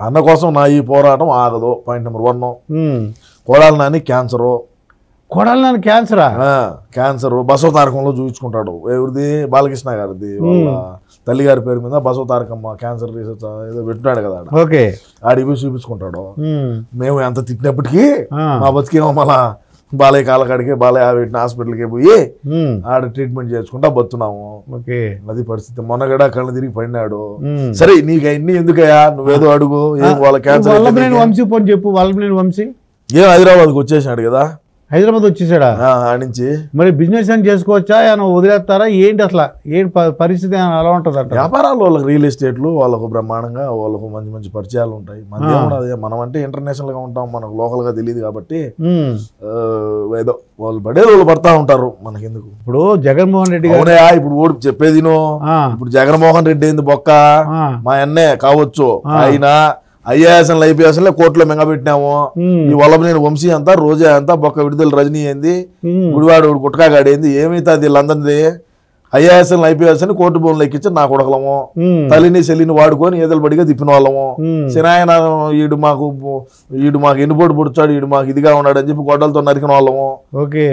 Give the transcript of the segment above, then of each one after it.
అన్న కోసం నా ఈ పోరాటం ఆగదు. Point number 1. Kodali Nani cancer. Kodali Nani క్యాన్సరా? క్యాన్సరు బసవ తారకంలో చూపించుకుంటాడు. ఎవరిది? బాలకృష్ణ గారిది. వాళ్ళ తల్లిగారి పేరు మీద బసవ తారకమ్మ క్యాన్సర్ రీసెర్చ్ ఏదో పెట్టినాడు కదా. ఓకే, ఆడికి పోయి చూపించుకుంటాడు. మేము ఎంత తిట్టినప్పటికీ మా బతికేమో మళ్ళా బాలయ్య కాలకాడికి బాలయ్య పెట్టిన హాస్పిటల్కి పోయి ఆడ ట్రీట్మెంట్ చేసుకుంటా బతున్నాము. అది పరిస్థితి. మొన్నగడ కళ్ళు తిరిగి పడినాడు. సరే నీకు అన్ని ఎందుకయ్యా, నువ్వేదో అడుగు. ఏం వాళ్ళ క్యాన్సర్ వంశీ పోని చెప్పు. వల్లభనేని వంశీ ఏం హైదరాబాద్కి వచ్చేసినాడు కదా. హైదరాబాద్ వచ్చేసాడా? నుంచి మరి బిజినెస్ అని చేసుకోవచ్చా? ఏమైనా వదిలేస్తారా ఏంటి? అసలు ఏంటి పరిస్థితి ఎలా ఉంటుంది అంట? వ్యాపారాలు వాళ్ళకి రియల్ ఎస్టేట్లు వాళ్ళకు బ్రహ్మాండంగా వాళ్ళకు మంచి మంచి పరిచయాలు ఉంటాయి. మనం అంటే ఇంటర్నేషనల్ గా ఉంటాం, మనకు లోకల్ గా తెలియదు కాబట్టి ఏదో వాళ్ళు పడేది వాళ్ళు పడతా ఉంటారు. మనకెందుకు? ఇప్పుడు జగన్మోహన్ రెడ్డి గారు ఇప్పుడు ఓడి చెప్పేది ఇప్పుడు జగన్మోహన్ రెడ్డి ఏంది బొక్క మా అన్నే కావచ్చు. అయినా ఐఏఎస్ఎల్ ఐపీఎస్ఎల్ కోర్టులో మింగబెట్టినాము. ఈ వల్లభనేని వంశీ అంతా రోజా అంతా బొక్క విడుదల రజనీ ఏంది గుడివాడు గుట్కాగాడేంది ఏమైతుంది వీళ్ళందరిది? ఐఏఎస్ఎల్ ఐపీఎస్ అని కోర్టు బోన్లు ఎక్కించి నా కొడకలము తల్లిని చెల్లిని వాడుకొని ఏదలు బడిగా తిప్పిన వాళ్ళము. సినాయన ఈడు మాకు ఎన్నుపోటు పుడుచాడు, ఈడు మాకు ఇదిగా ఉన్నాడు అని చెప్పి గొడ్డలతో నరికిన వాళ్ళము.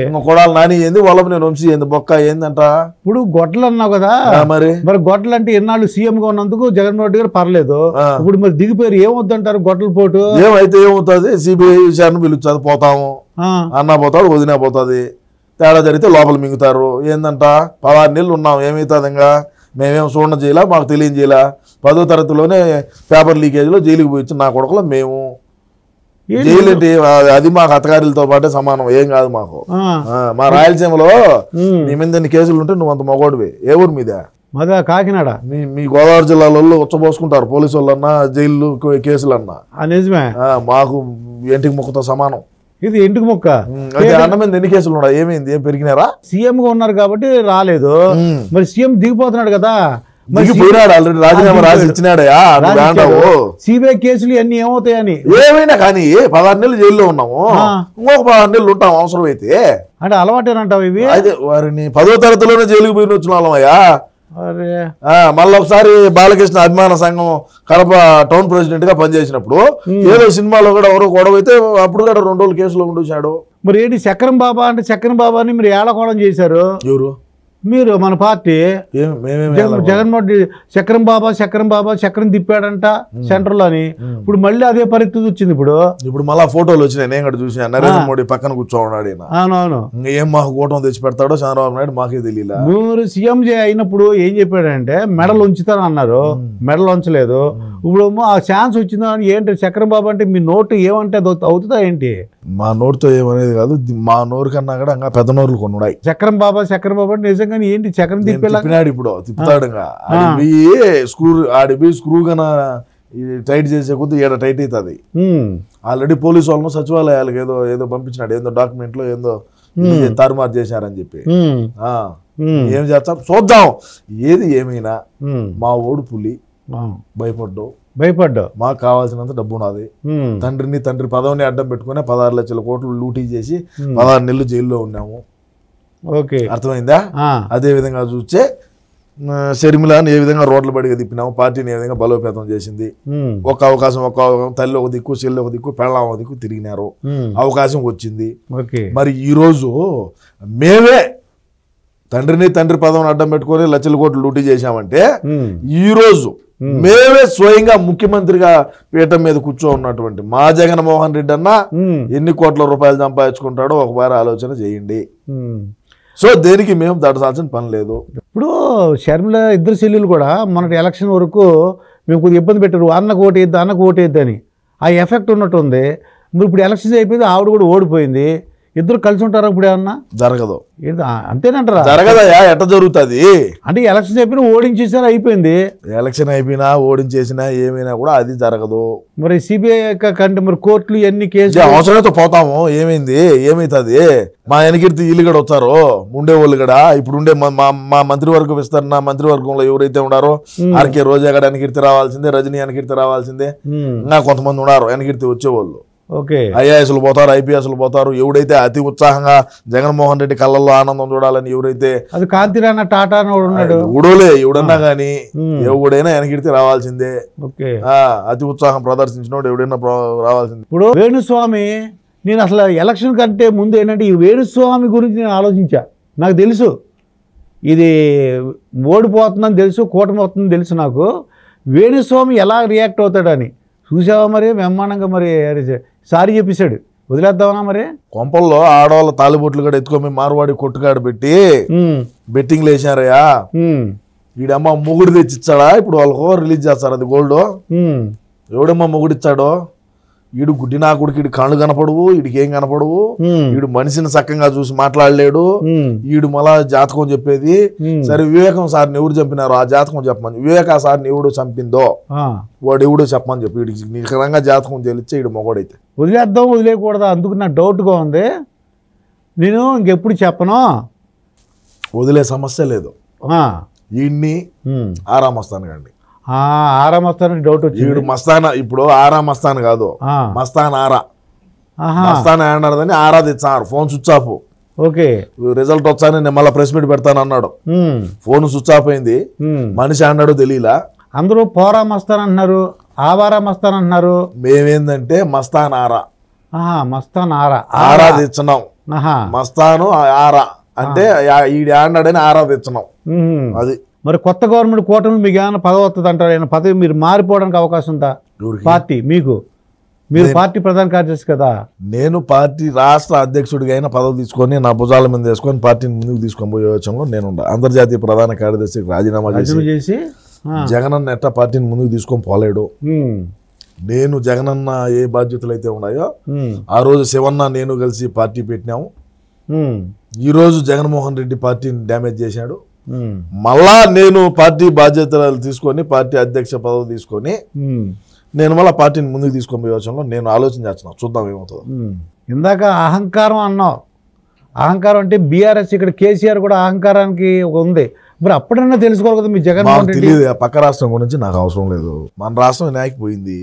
ఇంకా కొడాలి నాని ఏంది వల్లభనేని వంశీ ఏంది బొక్క ఏందంట? ఇప్పుడు గొడ్డలు అన్నావు కదా, మరి గొడ్డలు అంటే ఎన్నాళ్ళు సీఎం గా ఉన్నందుకు జగన్మోహన్ రెడ్డి గారు పర్లేదు. ఇప్పుడు మరి దిగిపోయారు, ఏమవుద్దంటారు గొడ్డల పోటు? ఏమైతే ఏమవుతుంది? సిబిఐ విషయాన్ని పిలుస్తుంది, పోతాము అన్నా పోతాడు, వదినా పోతుంది. తేడా జరిగితే లోపల మింగుతారు. ఏందంట 16 నెలలు ఉన్నాం, ఏమవుతుంది? ఇంకా మేమేం చూడడం చేయాల, మాకు తెలియజేయాల. 10వ తరగతిలోనే పేపర్ లీకేజ్లో జైలుకి పోయి నా కొడుకులో మేము జైలు ఏంటి? అది మాకు అత్తగారిలతో పాటే సమానం, ఏం కాదు మాకు. మా రాయలసీమలో నీ మీద ఎన్ని కేసులు ఉంటే నువ్వు అంత మగోడివి. ఏ ఊరి మీద? మాదా కాకినాడ. మీ గోదావరి జిల్లాలో ఉచ్చబోసుకుంటారు పోలీసు వాళ్ళన్నా, జైలు కేసులన్నా. నిజమే, మాకు ఇంటికి ముక్కతో సమానం. ఇది ఇంటికి ముక్క. అన్న మీద ఎన్ని కేసులు ఉన్నాయి? ఏమైంది? ఏం పెరిగినారా? సీఎం గా ఉన్నారు కాబట్టి రాలేదు. మరి సీఎం దిగిపోతున్నాడు కదా, ఆల్రెడీ రాజీనామా రాసి ఇచ్చినాడయా. సిబిఐ కేసులు అన్ని ఏమవుతాయని. ఏమైనా కానీ 16 నెలలు జైల్లో ఉన్నాము, ఇంకొక 16 నెలలు ఉంటాం అవసరం అయితే. అంటే అలవాటేనంటావు ఇవి? అయితే వారిని 10వ తరగతిలోనే జైలుకి పోయిన వచ్చిన వాళ్ళమయ్యా. మళ్ళీ ఒకసారి బాలకృష్ణ అభిమాన సంఘం కడప టౌన్ ప్రెసిడెంట్ గా పనిచేసినప్పుడు ఏదో సినిమాలో కూడా ఎవరో గొడవ అయితే అప్పుడు కూడా 2 రోజులు కేసులో ఉండొచ్చాడు. మరి ఏంటి చక్రం బాబా అంటే చక్రం బాబాని మీరు ఏళకోవడం చేశారు. ఎవరు? మీరు, మన పార్టీ. జగన్మోహన్ రెడ్డి చక్రం బాబా చక్రం తిప్పాడంట సెంటర్ లో అని. ఇప్పుడు మళ్ళీ అదే పరిస్థితి వచ్చింది. ఇప్పుడు మళ్ళా ఫోటోలు వచ్చినాయి, నేను కూడా చూసాను. నరేంద్ర మోడీ పక్కన కూర్చోన్నాడు. అవునవును. ఏం మాకు కూటమి తెచ్చి పెడతాడో చంద్రబాబు నాయుడు మాకే తెలియదు. మీరు సీఎం అయినప్పుడు ఏం చెప్పాడంటే మెడల్ ఉంచుతాను అన్నారు, మెడల్ ఉంచలేదు. ఇప్పుడు ఆ ఛాన్స్ వచ్చిందని ఏంటి చక్రం బాబు అంటే మీ నోటు ఏమంటే అవుతుందా ఏంటి? మా నోటుతో ఏమనేది కాదు, మా నోరు కన్నా కూడా ఇంకా పెద్ద నోరులు కొన్నాయి. చక్రం బాబా అంటే నిజంగా ఏంటి చక్రం తిప్పినాడు. ఇప్పుడు తిప్పుతాడు ఆడిపోయి స్క్రూ కన్నా టైట్ చేసే కొద్ది ఏడ టైట్ అవుతుంది. ఆల్రెడీ పోలీసు వాళ్ళను సచివాలయాలకు ఏదో పంపించినాడు, ఏదో డాక్యుమెంట్ లో ఏదో తారుమారు చేశారని చెప్పి. ఏం చేస్తాం చూద్దాం. ఏది ఏమైనా మా ఓడు పులి, భయపడ్డావు. మాకు కావాల్సినంత డబ్బు ఉన్నది. తండ్రి పదవిని అడ్డం పెట్టుకుని 16 లక్షల కోట్లు లూటీ చేసి 16 నెలలు జైల్లో ఉన్నాము. అర్థమైందా? అదే విధంగా చూస్తే షర్మిలాని ఏ విధంగా రోడ్ల బడిగా తిప్పినాము, పార్టీని ఏ విధంగా బలోపేతం చేసింది. ఒక అవకాశం తల్లి ఒక దిక్కు, చెల్లి ఒక దిక్కు, పెళ్ళాం ఒక దిక్కు తిరిగినారు. అవకాశం వచ్చింది. మరి ఈరోజు మేమే తండ్రి పదవిని అడ్డం పెట్టుకొని లక్షల కోట్లు లూటీ చేశామంటే ఈరోజు మేమే స్వయంగా ముఖ్యమంత్రిగా పీఠం మీద కూర్చో ఉన్నటువంటి మా జగన్మోహన్ రెడ్డి అన్న ఎన్ని కోట్ల రూపాయలు సంపాదించుకుంటాడో ఒకసారి ఆలోచన చేయండి. సో దేనికి మేము దాటాల్సిన పని లేదు. ఇప్పుడు షర్మిల ఇద్దరు చెల్లెలు కూడా మొన్నటి ఎలక్షన్ వరకు మేము కొద్దిగా ఇబ్బంది పెట్టారు, అన్నకు ఓటేద్దు అని. ఆ ఎఫెక్ట్ ఉన్నట్టుంది. మీరు ఇప్పుడు ఎలక్షన్స్ అయిపోయింది, ఆవిడ కూడా ఓడిపోయింది. ఇద్దరు కలిసి ఉంటారా? ఇప్పుడు ఏమన్నా జరగదు. అంతేనంటారా? జరగదయా. ఎట్ట జరుగుతుంది అంటే ఎలక్షన్ అయిపోయినా ఓడించేసారా? అయిపోయింది. ఎలక్షన్ అయిపోయినా ఓడించేసినా ఏమైనా కూడా అది జరగదు. మరి సిబిఐ కంటే మరి కోర్టులు ఎన్ని కేసులు అవసరంతో పోతాము. ఏమైతుంది? మా వెనకీర్తి వీళ్ళు కూడా వచ్చారు, ఉండేవాళ్ళు కూడా. ఇప్పుడు ఉండే మా మంత్రివర్గం విస్తరణ మంత్రివర్గంలో ఎవరైతే ఉన్నారో ఆర్కే రోజా గడ వెనకీర్తి రావాల్సిందే, రజనీ వెనకీర్తి రావాల్సిందే, ఇంకా కొంతమంది ఉన్నారు వెనకీర్తి వచ్చేవాళ్ళు. ఓకే ఐఏఎస్లు పోతారు, ఐపీఎస్లు పోతారు. ఎవడైతే అతి ఉత్సాహంగా జగన్మోహన్ రెడ్డి కళ్ళల్లో ఆనందం చూడాలని ఎవరైతే అది కాంతిరాణ టాటా ఉన్నాడు, ఎవడోలే ఎవడన్నా కానీ ఎవడైనా వెనకిడితే రావాల్సిందే. ఓకే అతి ఉత్సాహం ప్రదర్శించినోడు ఎవడైనా రావాల్సిందే. ఇప్పుడు వేణుస్వామి, నేను అసలు ఎలక్షన్ కంటే ముందు ఏంటంటే ఈ వేణుస్వామి గురించి నేను ఆలోచించా. నాకు తెలుసు ఇది ఓడిపోతుందని తెలుసు, కూటమి అవుతుందని తెలుసు. నాకు వేణుస్వామి ఎలా రియాక్ట్ అవుతాడని చూసావా మరి, బ్రహ్మాండంగా మరి సారీ చెప్పేశాడు. వదిలేద్దామన్నా మరి కొంపల్లో ఆడవాళ్ళ తాలిబొట్లు కూడా ఎత్తుకొని మార్వాడి కొట్టుకాడు పెట్టి బెట్టింగ్లు వేసారయ్యా. వీడమ్మ మొగుడు తెచ్చిచ్చాడా, ఇప్పుడు వాళ్ళకు రిలీజ్ చేస్తారు అది గోల్డ్. ఎవడమ్మా మొగుడిచ్చాడో, వీడు గుడ్డి నా కొడుకు, వీడు కళ్ళు కనపడవు, వీడికి ఏం కనపడవు, వీడు మనిషిని చక్కగా చూసి మాట్లాడలేడు, వీడు మళ్ళా జాతకం చెప్పేది. సరే వివేకం సార్ని ఎవరు చంపినారో ఆ జాతకం చెప్పమని, వివేక సార్ని ఎవడు చంపిందో వాడు ఎవడో చెప్పమని చెప్పి వీడికి నిఖరంగా జాతకం తెలిస్తే వీడు మొగోడైతే. వదిలేద్దాం వదిలేయకూడదా అందుకు నాకు డౌట్గా ఉంది. నేను ఇంకెప్పుడు చెప్పను, వదిలే సమస్య లేదు. వీడిని ఆరామస్తాను కండి, ఆరా మస్తాన్ డౌట్ వచ్చింది. వీడు మస్తానా, ఇప్పుడు ఆరా మస్తాన్ కాదు, మస్తాన్ ఆరా, మస్తాన్ ఆడదని ఆరా తెచ్చారు. Phone switch off. Okay result వచ్చాను నేను మళ్ళీ ప్రెస్ మీట్ పెడతాను అన్నాడు. ఫోన్ స్విచ్ ఆఫ్ అయింది, మనిషి ఆడాడు తెలియలా. అందరూ పోరా మస్తాన్ అంటున్నారు, ఆవారా మస్తాన్ అంటున్నారు. మేమేందంటే మస్తాన్ ఆరా, మస్తాన్ ఆరా, ఆరా తెచ్చినాం. మస్తాను ఆరా అంటే ఈడు ఆడాడని ఆరా తెచ్చినాం. అది మరి కొత్త గవర్నమెంట్ కూటమి మీకు ఏమైనా పదవి వస్తుంది అంటారు, ఏమైనా పదవి మీరు మారిపోవడానికి అవకాశం ఉందా? పార్టీ మీరు పార్టీ ప్రధాన కార్యదర్శి కదా. నేను పార్టీ రాష్ట్ర అధ్యక్షుడిగా అయినా పదవి తీసుకొని నా భుజాల మీద వేసుకొని పార్టీని ముందుకు తీసుకొని పోయే వచ్చంలో నేను అంతర్జాతీయ ప్రధాన కార్యదర్శికి రాజీనామా చేసి జగనన్న ఎట్టా పార్టీని ముందుకు తీసుకొని పోలేడు. నేను జగనన్న ఏ బాధ్యతలు అయితే ఉన్నాయో ఆ రోజు శివన్న నేను కలిసి పార్టీ పెట్టినాము. ఈ రోజు జగన్మోహన్ రెడ్డి పార్టీని డ్యామేజ్ చేశాడు. మళ్ళా నేను పార్టీ బాధ్యతలు తీసుకొని పార్టీ అధ్యక్ష పదవి తీసుకొని నేను మళ్ళీ పార్టీని ముందుకు తీసుకొని పోయే వచ్చంలో నేను ఆలోచన చేస్తున్నాను, చూద్దాం ఏమవుతుందో. ఇందాక అహంకారం అన్నావు, అహంకారం అంటే బీఆర్ఎస్ ఇక్కడ కేసీఆర్ కూడా అహంకారానికి ఉంది. మరి అప్పుడన్నా తెలుసుకోవాలి కదా మీ జగన్మోహన్ రెడ్డి. తెలియదు, పక్క రాష్ట్రం గురించి నాకు అవసరం లేదు. మన రాష్ట్రం వినాయకపోయింది,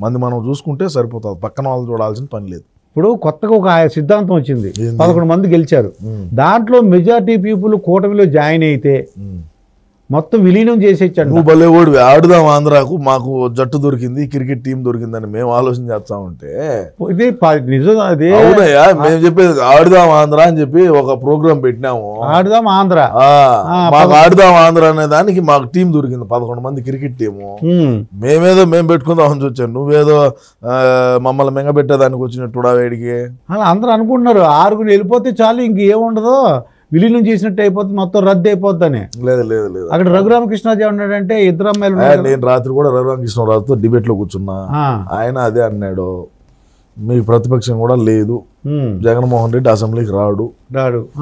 మంది మనం చూసుకుంటే సరిపోతుంది, పక్కన వాళ్ళు చూడాల్సిన పని లేదు. ఇప్పుడు కొత్తగా ఒక సిద్ధాంతం వచ్చింది, 11 మంది గెలిచారు, దాంట్లో మెజారిటీ పీపుల్ కూటమిలో జాయిన్ అయితే మొత్తం విలీనం చేసేచ్చాడు. నువ్వు భలే ఓడివి, ఆడుదాం ఆంధ్రాకు మాకు జట్టు దొరికింది, క్రికెట్ టీం దొరికిందని మేము ఆలోచన చేస్తా ఉంటే ఇది నిజం. అది అవునయ్యా, మేము చెప్పేది ఆడుదాం ఆంధ్ర అని చెప్పి ఒక ప్రోగ్రామ్ పెట్టినాము. ఆడుదాం ఆంధ్ర, మాకు ఆడుదాం ఆంధ్ర అనే దానికి మాకు టీం దొరికింది, 11 మంది క్రికెట్ టీము. మేము పెట్టుకుందాం అని వచ్చాను, నువ్వేదో మమ్మల్ని మెంగబెట్టేదానికి వచ్చినట్టు వేడికి అందరూ అనుకుంటున్నారు 6 వెళ్ళిపోతే చాలు ఇంకేముండదు, విలీనం చేసినట్టు అయిపోతుంది, మొత్తం రద్దు అయిపోద్దని. లేదు అక్కడ రఘురామకృష్ణరాజు ఏమన్నాడంటే ఇద్దరు అమ్మాయిలు, నేను రాత్రి కూడా రఘురామకృష్ణరాజుతో డిబేట్ లో కూర్చున్నా, ఆయన అదే అన్నాడు, మీకు ప్రతిపక్షం కూడా లేదు, జగన్మోహన్ రెడ్డి అసెంబ్లీకి రాడు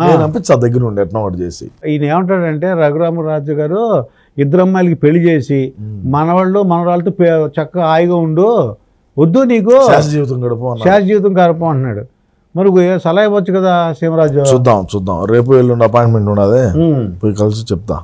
నేను అనిపించా దగ్గర ఉండి ఎట్లా ఒకటి చేసి. ఈయన ఏమంటాడంటే రఘురామరాజు గారు ఇద్దరు అమ్మాయిలకి పెళ్లి చేసి మనవాళ్ళు మనవాళ్ళతో చక్కగా హాయిగా ఉండు, వద్దు నీకు శాశ్వత జీవితం గడపం అంటున్నాడు. మరి సలహా ఇవ్వచ్చు కదా సీమరాజు. చూద్దాం రేపు ఎల్లుండి అపాయింట్మెంట్ ఉన్నది, పోయి కలిసి చెప్తా.